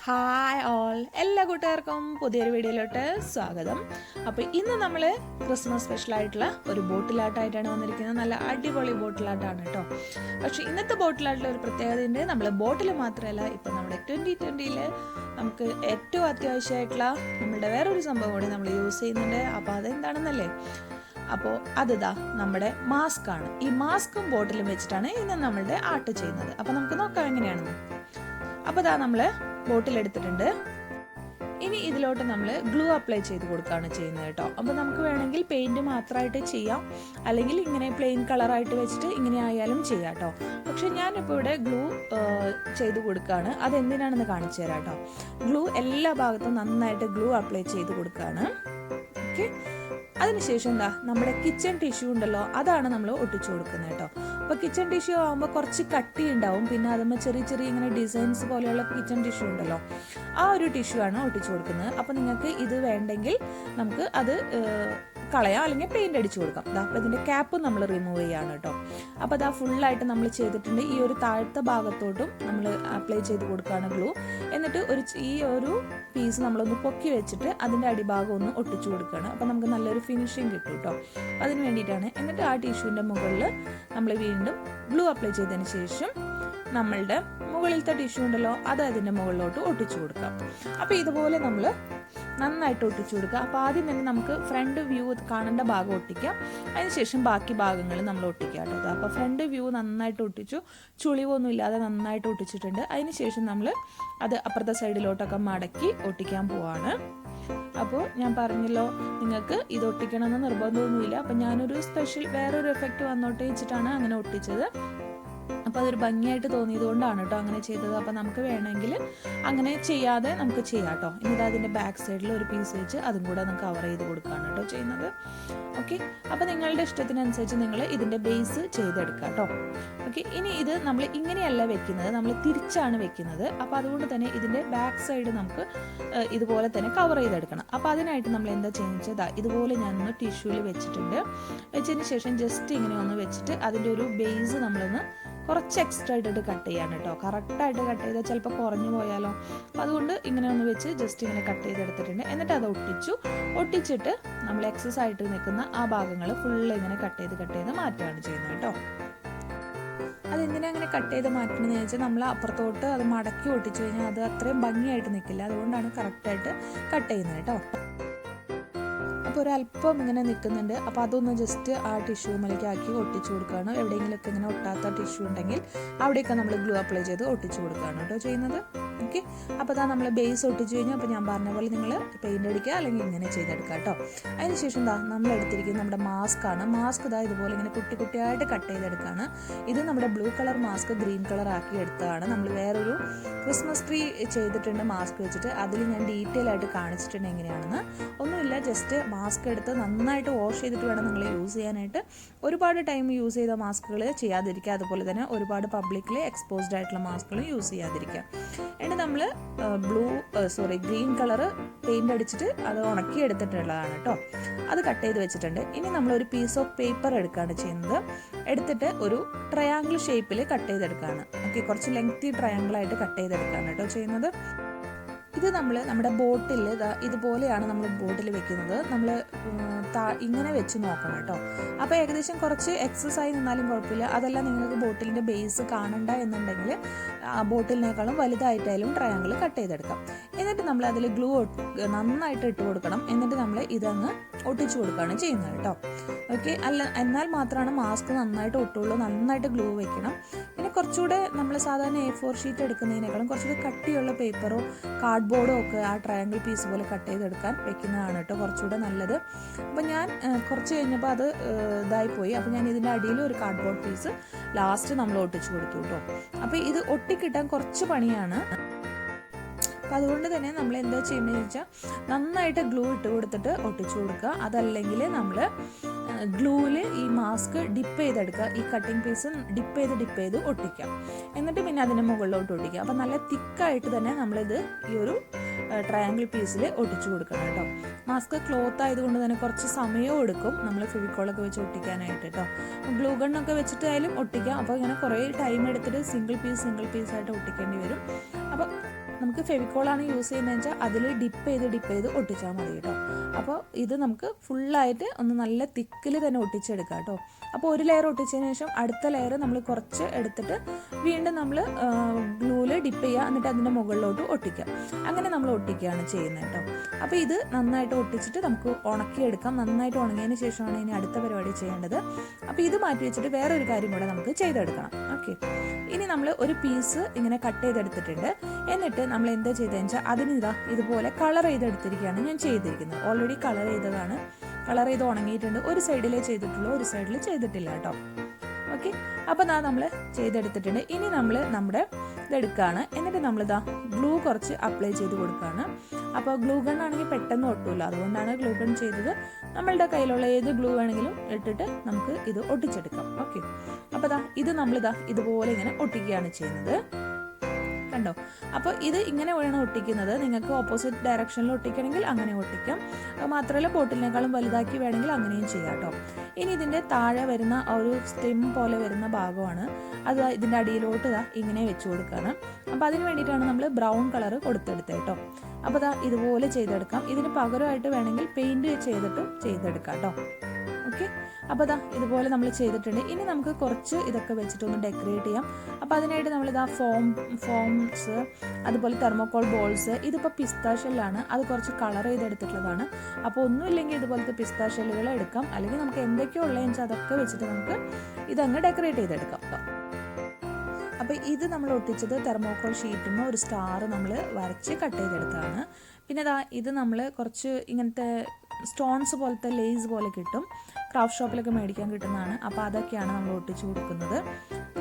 Hi all, എല്ലാ കൂട്ടുകാർക്കും പുതിയൊരു വീഡിയോയിലോട്ട് സ്വാഗതം. അപ്പോൾ ഇന്ന് നമ്മൾ ക്രിസ്മസ് സ്പെഷ്യലായിട്ടുള്ള ഒരു ബോട്ടിലാട്ടായിട്ടാണ് വന്നിരിക്കുന്നത്. നല്ല അടിപൊളി ബോട്ടിലാട്ടാണ് കേട്ടോ. പക്ഷേ ഇന്നത്തെ ബോട്ടിലാട്ടിൽ ഒരു പ്രത്യേകതയുണ്ട്. നമ്മൾ ബോട്ടിൽ മാത്രമല്ല, ഇപ്പം നമ്മുടെ 2020 നമുക്ക് ഏറ്റവും അത്യാവശ്യമായിട്ടുള്ള നമ്മളുടെ വേറൊരു സംഭവം കൂടി നമ്മൾ യൂസ് ചെയ്യുന്നുണ്ട്. അപ്പോൾ അതെന്താണെന്നല്ലേ? അപ്പോൾ അതിതാ നമ്മുടെ മാസ്ക് ആണ്. ഈ മാസ്കും ബോട്ടിലും വെച്ചിട്ടാണ് ഇന്ന് നമ്മളുടെ ആർട്ട് ചെയ്യുന്നത്. അപ്പോൾ നമുക്ക് നോക്കാം എങ്ങനെയാണെന്ന്. അപ്പോൾ ഇതാ നമ്മൾ ബോട്ടിൽ എടുത്തിട്ടുണ്ട്. ഇനി ഇതിലോട്ട് നമ്മൾ ഗ്ലൂ അപ്ലൈ ചെയ്ത് കൊടുക്കുകയാണ് ചെയ്യുന്നത് കേട്ടോ. അപ്പോൾ നമുക്ക് വേണമെങ്കിൽ പെയിൻറ് മാത്രമായിട്ട് ചെയ്യാം, അല്ലെങ്കിൽ ഇങ്ങനെ പ്ലെയിൻ കളറായിട്ട് വെച്ചിട്ട് ഇങ്ങനെ ആയാലും ചെയ്യാം കേട്ടോ. പക്ഷെ ഞാനിപ്പോൾ ഇവിടെ ഗ്ലൂ ചെയ്ത് കൊടുക്കുകയാണ്. അതെന്തിനാണെന്ന് കാണിച്ചു തരാം കേട്ടോ. ഗ്ലൂ എല്ലാ ഭാഗത്തും നന്നായിട്ട് ഗ്ലൂ അപ്ലൈ ചെയ്ത് കൊടുക്കുകയാണ്. ഓക്കെ, അതിനുശേഷം എന്താ നമ്മുടെ കിച്ചൺ ടിഷ്യൂ ഉണ്ടല്ലോ, അതാണ് നമ്മൾ ഒട്ടിച്ചു കൊടുക്കുന്നത് കേട്ടോ. അപ്പോൾ കിച്ചൺ ടിഷ്യൂ ആകുമ്പോൾ കുറച്ച് കട്ടി ഉണ്ടാവും. പിന്നെ അതുമ്പോൾ ചെറിയ ചെറിയ ഇങ്ങനെ ഡിസൈൻസ് പോലെയുള്ള കിച്ചൺ ടിഷ്യൂ ഉണ്ടല്ലോ, ആ ഒരു ടിഷ്യൂ ആണ് ഒട്ടിച്ചു കൊടുക്കുന്നത്. അപ്പോൾ നിങ്ങൾക്ക് ഇത് വേണ്ടെങ്കിൽ നമുക്ക് അത് കളയാം, അല്ലെങ്കിൽ പെയിന്റ് അടിച്ചു കൊടുക്കാം. അപ്പോൾ ഇതിൻ്റെ ക്യാപ്പ് നമ്മൾ റിമൂവ് ചെയ്യാണ് കേട്ടോ. അപ്പോൾ അതാ ഫുള്ളായിട്ട് നമ്മൾ ചെയ്തിട്ടുണ്ട്. ഈ ഒരു താഴത്തെ ഭാഗത്തോട്ടും നമ്മൾ അപ്ലൈ ചെയ്ത് കൊടുക്കുകയാണ് ഗ്ലൂ. എന്നിട്ട് ഈ ഒരു പീസ് നമ്മളൊന്ന് പൊക്കി വെച്ചിട്ട് അതിൻ്റെ അടിഭാഗം ഒന്ന് ഒട്ടിച്ചു കൊടുക്കുകയാണ്. അപ്പോൾ നമുക്ക് നല്ലൊരു ഫിനിഷിങ് കിട്ടും കേട്ടോ. അപ്പോൾ അതിന് വേണ്ടിയിട്ടാണ്. എന്നിട്ട് ആ ടിഷ്യൂവിൻ്റെ മുകളിൽ നമ്മൾ വീണ്ടും ഗ്ലൂ അപ്ലൈ ചെയ്തതിന് ശേഷം നമ്മളുടെ മുകളിലത്തെ ടിഷ്യൂ ഉണ്ടല്ലോ, അത് അതിൻ്റെ മുകളിലോട്ട് ഒട്ടിച്ചു കൊടുക്കാം. അപ്പോൾ ഇതുപോലെ നമ്മൾ നന്നായിട്ട് ഒട്ടിച്ചു കൊടുക്കുക. അപ്പോൾ ആദ്യം തന്നെ നമുക്ക് ഫ്രണ്ട് വ്യൂ കാണേണ്ട ഭാഗം ഒട്ടിക്കാം, അതിനുശേഷം ബാക്കി ഭാഗങ്ങൾ നമ്മൾ ഒട്ടിക്കാം കേട്ടോ. അപ്പോൾ ഫ്രണ്ട് വ്യൂ നന്നായിട്ട് ഒട്ടിച്ചു, ചുളിവൊന്നും ഇല്ലാതെ നന്നായിട്ട് ഒട്ടിച്ചിട്ടുണ്ട്. അതിനുശേഷം നമ്മൾ അത് അപ്പുറത്തെ സൈഡിലോട്ടൊക്കെ മടക്കി ഒട്ടിക്കാൻ പോവാണ്. അപ്പോൾ ഞാൻ പറഞ്ഞല്ലോ, നിങ്ങൾക്ക് ഇത് ഒട്ടിക്കണമെന്ന് നിർബന്ധമൊന്നുമില്ല. അപ്പം ഞാനൊരു സ്പെഷ്യൽ വേറൊരു എഫക്റ്റ് വന്നോട്ട് വെച്ചിട്ടാണ് അങ്ങനെ ഒട്ടിച്ചത്. അപ്പോൾ അതൊരു ഭംഗിയായിട്ട് തോന്നിയത് കൊണ്ടാണ് കേട്ടോ അങ്ങനെ ചെയ്തത്. അപ്പോൾ നമുക്ക് വേണമെങ്കിൽ അങ്ങനെ ചെയ്യാതെ നമുക്ക് ചെയ്യാം കേട്ടോ. ഇനി അതിൻ്റെ ബാക്ക് സൈഡിൽ ഒരു പീസ് വെച്ച് അതും കൂടെ നമുക്ക് കവർ ചെയ്ത് കൊടുക്കുകയാണ് കേട്ടോ ചെയ്യുന്നത്. ഓക്കെ, അപ്പോൾ നിങ്ങളുടെ ഇഷ്ടത്തിനനുസരിച്ച് നിങ്ങൾ ഇതിൻ്റെ ബേസ് ചെയ്തെടുക്കുക കേട്ടോ. ഓക്കെ, ഇനി ഇത് നമ്മൾ ഇങ്ങനെയല്ല വെക്കുന്നത്, നമ്മൾ തിരിച്ചാണ് വെക്കുന്നത്. അപ്പോൾ അതുകൊണ്ട് തന്നെ ഇതിൻ്റെ ബാക്ക് സൈഡ് നമുക്ക് ഇതുപോലെ തന്നെ കവർ ചെയ്തെടുക്കണം. അപ്പോൾ അതിനായിട്ട് നമ്മൾ എന്താ ചെയ്യുന്നത് വെച്ചാൽ ഇതുപോലെ ഞാനൊന്ന് ടിഷ്യൂവിൽ വെച്ചിട്ടുണ്ട്. വെച്ചതിന് ശേഷം ജസ്റ്റ് ഇങ്ങനെ ഒന്ന് വെച്ചിട്ട് അതിൻ്റെ ഒരു ബേസ് നമ്മളൊന്ന് കുറച്ച് എക്സ്ട്രാ ആയിട്ടിട്ട് കട്ട് ചെയ്യാണ് കേട്ടോ. കറക്റ്റായിട്ട് കട്ട് ചെയ്താൽ ചിലപ്പോൾ കുറഞ്ഞു പോയാലോ. അപ്പോൾ അതുകൊണ്ട് ഇങ്ങനെ ഒന്ന് വെച്ച് ജസ്റ്റ് ഇങ്ങനെ കട്ട് ചെയ്തെടുത്തിട്ടുണ്ട്. എന്നിട്ട് അത് ഒട്ടിച്ചിട്ട് നമ്മൾ എക്സസ് ആയിട്ട് നിൽക്കുന്ന ആ ഭാഗങ്ങൾ ഫുള്ള് ഇങ്ങനെ കട്ട് ചെയ്ത് മാറ്റുകയാണ് ചെയ്യുന്നത് കേട്ടോ. അതെന്തിനാ അങ്ങനെ കട്ട് ചെയ്ത് മാറ്റണമെന്ന് വെച്ചാൽ നമ്മൾ അപ്പുറത്തോട്ട് അത് മടക്കി ഒട്ടിച്ചു കഴിഞ്ഞാൽ അത് അത്രയും ഭംഗിയായിട്ട് നിൽക്കില്ല. അതുകൊണ്ടാണ് കറക്റ്റായിട്ട് കട്ട് ചെയ്യുന്നത് കേട്ടോ. അപ്പോൾ ഒരല്പം ഇങ്ങനെ നിൽക്കുന്നുണ്ട്. അപ്പോൾ അതൊന്ന് ജസ്റ്റ് ആ ടിഷ്യൂ മേലേക്ക് ആക്കി ഒട്ടിച്ചു കൊടുക്കുകയാണ്. എവിടെയെങ്കിലുമൊക്കെ ഇങ്ങനെ ഒട്ടാത്ത ടിഷ്യൂ ഉണ്ടെങ്കിൽ അവിടെയൊക്കെ നമ്മൾ ഗ്ലൂ അപ്ലൈ ചെയ്ത് ഒട്ടിച്ചു കൊടുക്കുകയാണ് കേട്ടോ ചെയ്യുന്നത്. ഓക്കെ, അപ്പോൾ അതാ നമ്മൾ ബേസ് ഒട്ടിച്ചു കഴിഞ്ഞാൽ അപ്പോൾ ഞാൻ പറഞ്ഞ പോലെ നിങ്ങൾ പെയിൻ്റ് അടിക്കുക, അല്ലെങ്കിൽ ഇങ്ങനെ ചെയ്തെടുക്കുക കേട്ടോ. അതിനുശേഷം നമ്മൾ എടുത്തിരിക്കുന്നത് നമ്മുടെ മാസ്ക് ആണ്. മാസ്ക് ഇതാ ഇതുപോലെ ഇങ്ങനെ കുട്ടിയായിട്ട് കട്ട് ചെയ്തെടുക്കുകയാണ്. ഇത് നമ്മുടെ blue colour mask green colour ആക്കി എടുത്തതാണ്. നമ്മൾ വേറൊരു ക്രിസ്മസ് ട്രീ ചെയ്തിട്ടുണ്ട് മാസ്ക് വെച്ചിട്ട്. അതിൽ ഞാൻ ഡീറ്റെയിൽ ആയിട്ട് കാണിച്ചിട്ടുണ്ട് എങ്ങനെയാണെന്ന്. ഒന്നുമില്ല, ജസ്റ്റ് മാസ്ക് എടുത്ത് നന്നായിട്ട് വാഷ് ചെയ്തിട്ട് വേണം നിങ്ങൾ യൂസ് ചെയ്യാനായിട്ട്. ഒരുപാട് ടൈം യൂസ് ചെയ്ത മാസ്കുകൾ ചെയ്യാതിരിക്കുക. അതുപോലെ തന്നെ ഒരുപാട് പബ്ലിക്കിൽ എക്സ്പോസ്ഡ് ആയിട്ടുള്ള മാസ്കുകൾ യൂസ് ചെയ്യാതിരിക്കുക. എന്നിട്ട് നമ്മൾ ഗ്രീൻ കളർ പെയിൻ്റ് അടിച്ചിട്ട് അത് ഉണക്കി എടുത്തിട്ടുള്ളതാണ് കേട്ടോ. അത് കട്ട് ചെയ്ത് വെച്ചിട്ടുണ്ട്. ഇനി നമ്മളൊരു പീസ് ഓഫ് പേപ്പർ എടുക്കുകയാണ് ചെയ്യുന്നത്. എടുത്തിട്ട് ഒരു ട്രയാങ്കിൾ ഷേപ്പിൽ കട്ട് ചെയ്തെടുക്കുകയാണ്. ഓക്കെ, കുറച്ച് ലെങ്തി ട്രയാങ്കിളായിട്ട് കട്ട് ചെയ്തെടുക്കുകയാണ് കേട്ടോ ചെയ്യുന്നത്. ഇത് നമ്മുടെ ബോട്ടിൽ ഇതുപോലെയാണ് നമ്മൾ ബോട്ടിൽ വെക്കുന്നത്. നമ്മൾ ഇങ്ങനെ വെച്ച് നോക്കണം കേട്ടോ. അപ്പോൾ ഏകദേശം കുറച്ച് എക്സസ് ആയി നിന്നാലും കുഴപ്പമില്ല. അതല്ല നിങ്ങൾക്ക് ബോട്ടിലിൻ്റെ ബേസ് കാണണ്ട എന്നുണ്ടെങ്കിൽ ബോട്ടിലിനേക്കാളും വലുതായിട്ടായാലും ട്രയാങ്കിൾ കട്ട് ചെയ്തെടുക്കാം. എന്നിട്ട് നമ്മൾ അതിൽ ഗ്ലൂ നന്നായിട്ട് ഇട്ട് കൊടുക്കണം. എന്നിട്ട് നമ്മൾ ഇതങ്ങ് ഒട്ടിച്ചു കൊടുക്കുകയാണ് ചെയ്യുന്നത് കേട്ടോ. ഓക്കെ, എന്നാൽ മാത്രമാണ് മാസ്ക് നന്നായിട്ട് ഒട്ടുള്ളൂ. നന്നായിട്ട് ഗ്ലൂ വെക്കണം. പിന്നെ കുറച്ചുകൂടെ നമ്മൾ സാധാരണ A4 ഷീറ്റ് എടുക്കുന്നതിനേക്കാളും കുറച്ചുകൂടെ കട്ടിയുള്ള പേപ്പറോ കാർഡ്ബോർഡോ ഒക്കെ ആ ട്രയാങ്കിൾ പീസ് പോലെ കട്ട് ചെയ്തെടുക്കാൻ വെക്കുന്നതാണ് കേട്ടോ കുറച്ചുകൂടെ നല്ലത്. അപ്പോൾ ഞാൻ കുറച്ച് കഴിഞ്ഞപ്പോൾ അത് ഇതായിപ്പോയി. അപ്പോൾ ഞാൻ ഇതിൻ്റെ അടിയിൽ ഒരു കാർഡ്ബോർഡ് പീസ് ലാസ്റ്റ് നമ്മൾ ഒട്ടിച്ചു കൊടുത്തു കേട്ടോ. അപ്പോൾ ഇത് ഒട്ടിക്കിട്ടാൻ കുറച്ച് പണിയാണ്. അപ്പോൾ അതുകൊണ്ട് തന്നെ നമ്മൾ എന്താ ചെയ്യുന്നതെന്ന് വെച്ചാൽ നന്നായിട്ട് ഗ്ലൂ ഇട്ട് കൊടുത്തിട്ട് ഒട്ടിച്ചു കൊടുക്കുക. അതല്ലെങ്കിൽ നമ്മൾ ഗ്ലൂവിൽ ഈ മാസ്ക് ഡിപ്പ് ചെയ്തെടുക്കുക. ഈ കട്ടിങ് പീസ് ഡിപ്പ് ചെയ്ത് ഒട്ടിക്കുക. എന്നിട്ട് പിന്നെ അതിന് മുകളിലോട്ട് ഒട്ടിക്കുക. അപ്പോൾ നല്ല തിക്കായിട്ട് തന്നെ നമ്മളിത് ഈ ഒരു ട്രയാങ്കിൾ പീസിൽ ഒട്ടിച്ചു കൊടുക്കണം കേട്ടോ. മാസ്ക് ക്ലോത്ത് ആയതുകൊണ്ട് തന്നെ കുറച്ച് സമയവും എടുക്കും നമ്മൾ ഫെവിക്കോളൊക്കെ വെച്ച് ഒട്ടിക്കാനായിട്ട് കേട്ടോ. ഗ്ലൂ ഗണ്ണൊക്കെ വെച്ചിട്ടായാലും ഒട്ടിക്കാം. അപ്പോൾ ഇങ്ങനെ കുറേ ടൈം എടുത്തിട്ട് സിംഗിൾ പീസ് ആയിട്ട് ഒട്ടിക്കേണ്ടി വരും. അപ്പോൾ നമുക്ക് ഫെവിക്കോളാണ് യൂസ് ചെയ്യുന്നതെന്ന് വെച്ചാൽ അതിൽ ഡിപ്പ് ചെയ്ത് ഒട്ടിച്ചാൽ മതി കേട്ടോ. അപ്പോൾ ഇത് നമുക്ക് ഫുള്ളായിട്ട് ഒന്ന് നല്ല തിക്കിൽ തന്നെ ഒട്ടിച്ചെടുക്കാം കേട്ടോ. അപ്പോൾ ഒരു ലെയർ ഒട്ടിച്ചതിന് ശേഷം അടുത്ത ലെയർ നമ്മൾ കുറച്ച് എടുത്തിട്ട് വീണ്ടും നമ്മൾ ഗ്ലൂവിൽ ഡിപ്പ് ചെയ്യുക, എന്നിട്ട് അതിൻ്റെ മുകളിലോട്ട് ഒട്ടിക്കുക. അങ്ങനെ നമ്മൾ ഒട്ടിക്കുകയാണ് ചെയ്യുന്നത് കേട്ടോ. അപ്പോൾ ഇത് നന്നായിട്ട് ഒട്ടിച്ചിട്ട് നമുക്ക് ഉണക്കിയെടുക്കാം. നന്നായിട്ട് ഉണങ്ങിയതിന് ശേഷമാണ് ഇനി അടുത്ത പരിപാടി ചെയ്യേണ്ടത്. അപ്പോൾ ഇത് മാറ്റി വെച്ചിട്ട് വേറൊരു കാര്യം കൂടെ നമുക്ക് ചെയ്തെടുക്കണം. ഓക്കെ, ഇനി നമ്മൾ ഒരു പീസ് ഇങ്ങനെ കട്ട് ചെയ്തെടുത്തിട്ടുണ്ട്. എന്നിട്ട് നമ്മൾ എന്താ ചെയ്തതെന്ന് വെച്ചാൽ അതിനിതാ ഇതുപോലെ കളർ ചെയ്തെടുത്തിരിക്കുകയാണ് ഞാൻ ചെയ്തിരിക്കുന്നത്. ഓൾറെഡി കളർ ചെയ്തതാണ്. കളർ ചെയ്ത് ഉണങ്ങിയിട്ടുണ്ട്. ഒരു സൈഡിലേ ചെയ്തിട്ടുള്ളൂ, ഒരു സൈഡിൽ ചെയ്തിട്ടില്ല കേട്ടോ. ഓക്കെ, അപ്പോൾ നമ്മൾ ചെയ്തെടുത്തിട്ടുണ്ട്. ഇനി നമ്മൾ നമ്മുടെ ഇതെടുക്കുകയാണ്. എന്നിട്ട് നമ്മളിതാ ഗ്ലൂ കുറച്ച് അപ്ലൈ ചെയ്ത് കൊടുക്കുകയാണ്. അപ്പോൾ ഗ്ലൂ ഗൺ ആണെങ്കിൽ പെട്ടെന്ന് ഒട്ടില്ല, അതുകൊണ്ടാണ് ഗ്ലൂ ഗൺ ചെയ്തത്. നമ്മളുടെ കയ്യിലുള്ള ഏത് ഗ്ലൂ വേണമെങ്കിലും ഇട്ടിട്ട് നമുക്ക് ഇത് ഒട്ടിച്ചെടുക്കാം. ഓക്കെ, അപ്പോൾ ഇത് നമ്മളിതാ ഇതുപോലെ ഇങ്ങനെ ഒട്ടിക്കുകയാണ് ചെയ്യുന്നത്. കണ്ടോ? അപ്പോൾ ഇത് ഇങ്ങനെ വേണം ഒട്ടിക്കുന്നത്. നിങ്ങൾക്ക് ഓപ്പോസിറ്റ് ഡയറക്ഷനിൽ ഒട്ടിക്കണമെങ്കിൽ അങ്ങനെ ഒട്ടിക്കാം. മാത്രമല്ല ബോട്ടിലിനേക്കാളും വലുതാക്കി വേണമെങ്കിൽ അങ്ങനെയും ചെയ്യാം കേട്ടോ. ഇനി ഇതിൻ്റെ താഴെ വരുന്ന ഒരു സ്റ്റെം പോലെ വരുന്ന ഭാഗമാണ് അത് ഇതിൻ്റെ അടിയിലോട്ട് ഇങ്ങനെ വെച്ച് കൊടുക്കുകയാണ്. അപ്പോൾ അതിന് വേണ്ടിയിട്ടാണ് നമ്മൾ ബ്രൗൺ കളർ കൊടുത്തെടുത്തത് കേട്ടോ. അപ്പോൾ ഇതുപോലെ ചെയ്തെടുക്കാം. ഇതിന് പകരമായിട്ട് വേണമെങ്കിൽ പെയിൻറ് ചെയ്തിട്ടും ചെയ്തെടുക്കാം കേട്ടോ. ഓക്കെ, അപ്പോൾ ഇതുപോലെ നമ്മൾ ചെയ്തിട്ടുണ്ട്. ഇനി നമുക്ക് കുറച്ച് ഇതൊക്കെ വെച്ചിട്ടൊന്ന് ഡെക്കറേറ്റ് ചെയ്യാം. അപ്പോൾ അതിനായിട്ട് നമ്മളിതാ ഫോംസ്, അതുപോലെ തെർമോക്കോൾ ബോൾസ്. ഇതിപ്പോൾ പിസ്ത ഷെല്ലാണ്, അത് കുറച്ച് കളർ ചെയ്തെടുത്തിട്ടുള്ളതാണ്. അപ്പോൾ ഒന്നുമില്ലെങ്കിൽ ഇതുപോലത്തെ പിസ്ത ഷെല്ലുകൾ എടുക്കാം, അല്ലെങ്കിൽ നമുക്ക് എന്തൊക്കെയോ ഉള്ളതെന്ന് വെച്ചാൽ അതൊക്കെ വെച്ചിട്ട് നമുക്ക് ഇതങ്ങ് ഡെക്കറേറ്റ് ചെയ്തെടുക്കാം. അപ്പോൾ ഇത് നമ്മൾ ഒട്ടിച്ചത് തെർമോക്കോൾ ഷീറ്റിന് ഒരു സ്റ്റാർ നമ്മൾ വരച്ച് കട്ട് ചെയ്തെടുത്തതാണ്. പിന്നെ ഇത് നമ്മൾ കുറച്ച് ഇങ്ങനത്തെ സ്റ്റോൺസ് പോലത്തെ ലേസ് പോലെ കിട്ടും, ക്രാഫ്റ്റ് ഷോപ്പിലൊക്കെ മേടിക്കാൻ കിട്ടുന്നതാണ്. അപ്പോൾ അതൊക്കെയാണ് നമ്മൾ ഒട്ടിച്ചു കൊടുക്കുന്നത്.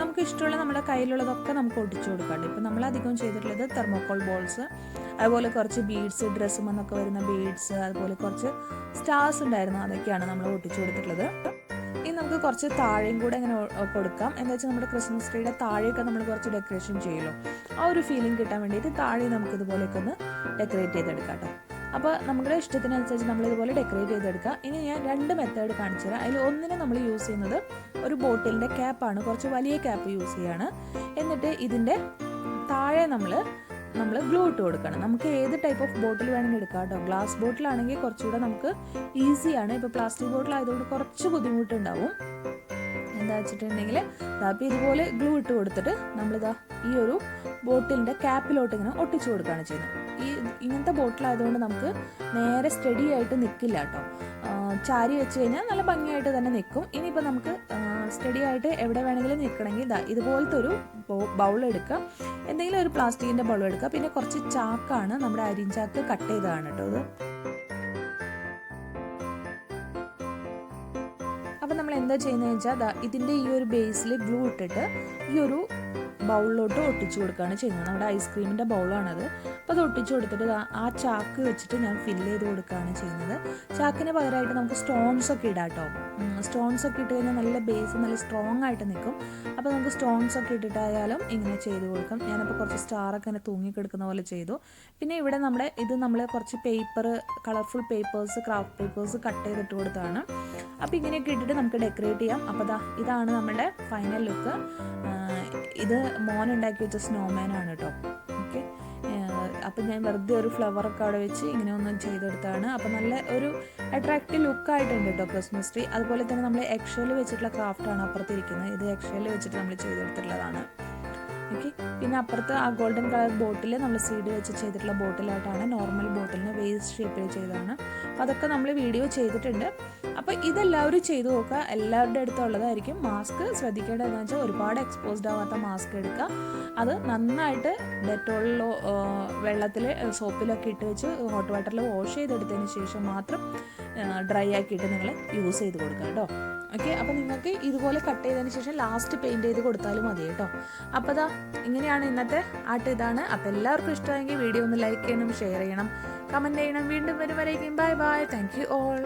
നമുക്ക് ഇഷ്ടമുള്ള നമ്മുടെ കയ്യിലുള്ളതൊക്കെ നമുക്ക് ഒട്ടിച്ചു കൊടുക്കാം. ഇപ്പം നമ്മൾ അധികം ചെയ്തിട്ടുള്ളത് തെർമോക്കോൾ ബോൾസ്, അതുപോലെ കുറച്ച് ബീഡ്സ്, ഡ്രസ്സും എന്നൊക്കെ വരുന്ന ബീഡ്സ്, അതുപോലെ കുറച്ച് സ്റ്റാർസ് ഉണ്ടായിരുന്നു, അതൊക്കെയാണ് നമ്മൾ ഒട്ടിച്ചു കൊടുത്തിട്ടുള്ളത്. ഇനി നമുക്ക് കുറച്ച് താഴെയും കൂടെ ഇങ്ങനെ കൊടുക്കാം. എന്താ വെച്ചാൽ നമ്മുടെ ക്രിസ്മസ് ട്രീയുടെ താഴെയൊക്കെ നമ്മൾ കുറച്ച് ഡെക്കറേഷൻ ചെയ്യുമല്ലോ, ആ ഒരു ഫീലിംഗ് കിട്ടാൻ വേണ്ടിയിട്ട് താഴെ നമുക്ക് ഇതുപോലെയൊക്കെ ഒന്ന് ഡെക്കറേറ്റ് ചെയ്തെടുക്കാം കേട്ടോ. അപ്പോൾ നമ്മുടെ ഇഷ്ടത്തിനനുസരിച്ച് നമ്മൾ ഇതുപോലെ ഡെക്കറേറ്റ് ചെയ്തെടുക്കുക. ഇനി ഞാൻ 2 മെത്തേഡ് കാണിച്ചു തരാം. അതിൽ ഒന്നിന് നമ്മൾ യൂസ് ചെയ്യുന്നത് ഒരു ബോട്ടിലിൻ്റെ ക്യാപ്പാണ്, കുറച്ച് വലിയ ക്യാപ്പ് യൂസ് ചെയ്യാണ്. എന്നിട്ട് ഇതിൻ്റെ താഴെ നമ്മൾ ഗ്ലൂ ഇട്ട് കൊടുക്കണം. നമുക്ക് ഏത് ടൈപ്പ് ഓഫ് ബോട്ടിൽ വേണമെങ്കിൽ എടുക്കാം കേട്ടോ. ഗ്ലാസ് ബോട്ടിലാണെങ്കിൽ കുറച്ചുകൂടെ നമുക്ക് ഈസിയാണ്. ഇപ്പോൾ പ്ലാസ്റ്റിക് ബോട്ടിലായതുകൊണ്ട് കുറച്ച് ബുദ്ധിമുട്ടുണ്ടാവും. എന്താ വെച്ചിട്ടുണ്ടെങ്കിൽ അപ്പോൾ ഇതുപോലെ ഗ്ലൂ ഇട്ട് കൊടുത്തിട്ട് നമ്മളിതാ ഈ ഒരു ബോട്ടിലിൻ്റെ ക്യാപ്പിലോട്ട് ഇങ്ങനെ ഒട്ടിച്ചു കൊടുക്കുകയാണ് ചെയ്യുന്നത്. ഇങ്ങനത്തെ ബോട്ടിലായതുകൊണ്ട് നമുക്ക് നേരെ സ്റ്റഡി ആയിട്ട് നിൽക്കില്ല കേട്ടോ. ചാരി വെച്ച് കഴിഞ്ഞാൽ നല്ല ഭംഗിയായിട്ട് തന്നെ നിൽക്കും. ഇനിയിപ്പോൾ നമുക്ക് സ്റ്റഡി ആയിട്ട് എവിടെ വേണമെങ്കിലും നിൽക്കണമെങ്കിൽ ഇതുപോലത്തെ ഒരു ബൗൾ എടുക്കുക, എന്തെങ്കിലും ഒരു പ്ലാസ്റ്റിക്കിൻ്റെ ബൗൾ എടുക്കുക. പിന്നെ കുറച്ച് ചാക്കാണ്, നമ്മുടെ അരിഞ്ചാക്ക് കട്ട് ചെയ്തതാണ് കേട്ടോ ഇത്. അപ്പം നമ്മൾ എന്താ ചെയ്യുന്നതെന്ന് വെച്ചാൽ ഇതിൻ്റെ ഈ ഒരു ബേസിൽ ഗ്ലൂ ഇട്ടിട്ട് ഈ ഒരു ബൗളിലോട്ട് ഒട്ടിച്ചു കൊടുക്കുകയാണ് ചെയ്യുന്നത്. നമ്മുടെ ഐസ്ക്രീമിൻ്റെ ബൗളാണത്. അപ്പോൾ അത് ഒട്ടിച്ചു കൊടുത്തിട്ട് ആ ചാക്ക് വെച്ചിട്ട് ഞാൻ ഫില്ല് ചെയ്ത് കൊടുക്കുകയാണ് ചെയ്യുന്നത്. ചാക്കിന് പകരമായിട്ട് നമുക്ക് സ്റ്റോൺസ് ഒക്കെ ഇടാം കേട്ടോ. സ്റ്റോൺസ് ഒക്കെ ഇട്ട് കഴിഞ്ഞാൽ നല്ല ബേസ് നല്ല സ്ട്രോങ് ആയിട്ട് നിൽക്കും. അപ്പോൾ നമുക്ക് സ്റ്റോൺസ് ഒക്കെ ഇട്ടിട്ടായാലും ഇങ്ങനെ ചെയ്ത് കൊടുക്കാം. ഞാനപ്പോൾ കുറച്ച് സ്റ്റാറൊക്കെ ഇങ്ങനെ തൂങ്ങിക്കിടക്കുന്ന പോലെ ചെയ്തു. പിന്നെ ഇവിടെ നമ്മൾ കുറച്ച് paper, colourful papers, craft papers cut ചെയ്തിട്ട് കൊടുത്താണ്. അപ്പോൾ ഇങ്ങനെയൊക്കെ ഇട്ടിട്ട് നമുക്ക് ഡെക്കറേറ്റ് ചെയ്യാം. അപ്പോൾ ഇതാണ് നമ്മുടെ ഫൈനൽ ലുക്ക്. ഇത് മോൻ ഉണ്ടാക്കി വെച്ച സ്നോമാനാണ് കേട്ടോ. ഓക്കെ, അപ്പം ഞാൻ വെറുതെ ഒരു ഫ്ലവറൊക്കെ അവിടെ വെച്ച് ഇങ്ങനെ ഒന്നും ചെയ്തെടുത്താണ്. അപ്പോൾ നല്ല ഒരു അട്രാക്റ്റീവ് ലുക്കായിട്ടുണ്ട് കേട്ടോ ക്രിസ്മസ് ട്രീ. അതുപോലെ തന്നെ നമ്മൾ എക്സൽ വെച്ചിട്ടുള്ള ക്രാഫ്റ്റാണ് അപ്പുറത്തിരിക്കുന്നത്. ഇത് എക്സൽ വെച്ചിട്ട് നമ്മൾ ചെയ്തെടുത്തിട്ടുള്ളതാണ്. ഓക്കെ, പിന്നെ അപ്പുറത്ത് ആ ഗോൾഡൻ കളർ ബോട്ടിൽ നമ്മൾ സീഡ് വെച്ച് ചെയ്തിട്ടുള്ള ബോട്ടിലായിട്ടാണ്, നോർമൽ ബോട്ടിലിന് വേസ്റ്റ് ഷേപ്പിൽ ചെയ്തതാണ്. അപ്പോൾ അതൊക്കെ നമ്മൾ വീഡിയോ ചെയ്തിട്ടുണ്ട്. അപ്പോൾ ഇതെല്ലാവരും ചെയ്തു നോക്കുക, എല്ലാവരുടെ അടുത്തുള്ളതായിരിക്കും. മാസ്ക് ശ്രദ്ധിക്കേണ്ടതെന്ന് വെച്ചാൽ ഒരുപാട് എക്സ്പോസ്ഡ് ആവാത്ത മാസ്ക് എടുക്കുക. അത് നന്നായിട്ട് ഡെറ്റോളിലോ വെള്ളത്തിൽ സോപ്പിലൊക്കെ ഇട്ട് വെച്ച് ഹോട്ട് വാട്ടറിൽ വാഷ് ചെയ്തെടുത്തതിന് ശേഷം മാത്രം ഡ്രൈ ആക്കിയിട്ട് നിങ്ങൾ യൂസ് ചെയ്ത് കൊടുക്കുക കേട്ടോ. ഓക്കെ, അപ്പോൾ നിങ്ങൾക്ക് ഇതുപോലെ കട്ട് ചെയ്തതിന് ശേഷം ലാസ്റ്റ് പെയിൻറ്റ് ചെയ്ത് കൊടുത്താലും മതി കേട്ടോ. അപ്പോൾ ഇങ്ങനെയാണ് ഇന്നത്തെ ആർട്ട്. ഇതാണ്. അപ്പോൾ എല്ലാവർക്കും ഇഷ്ടമായെങ്കിൽ വീഡിയോ ഒന്ന് ലൈക്ക് ചെയ്യണം, ഷെയർ ചെയ്യണം, കമൻറ്റ് ചെയ്യണം. വീണ്ടും വരുമ്പോഴേക്കും bye bye. Thank you all.